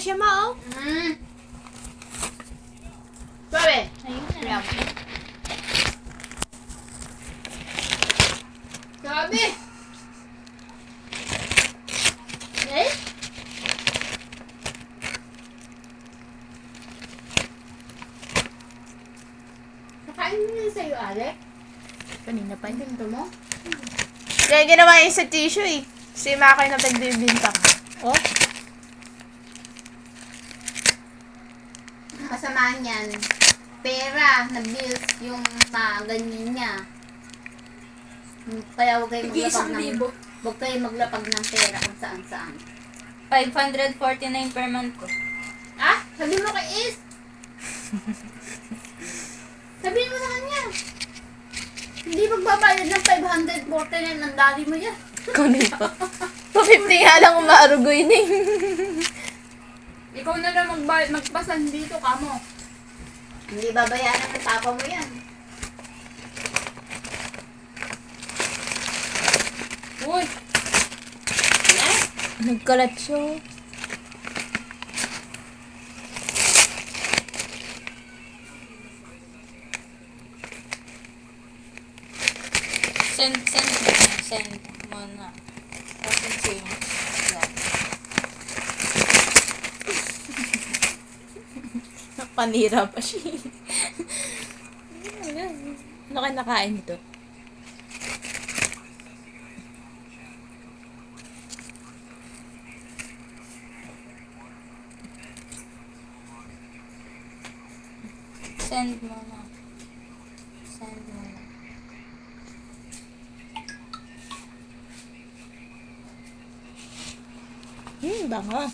siya, ma, oh. Sabi. Ayun na. Sabi. Eh? Nakain mo na sa'yo, Alec? Kanina pa yun. Pinto mo? Kaya ginawa yun sa tissue, eh. Si Maki na pagbibintang. Oh. Masama niyan. Pera na bills yung ganyan niya. Kaya huwag kayo maglapag ng pera kung saan-saan. 549 per month ko. Ah? Sabi mo kay Is! Sabihin mo sa kanya. Hindi magbabayad ng 549 ang daddy mo yan. Kunin pa. 250 nga lang umaarugoy na, eh. Ikaw na lang magpasan dito, kamo. Hindi babayaran ng papa mo yan. Uy! Eh? Nagkalat siya. Send mo na. Tapos yung Panira pa siya. Ano kayo nakain dito? send mo na. Send mo na. Bango.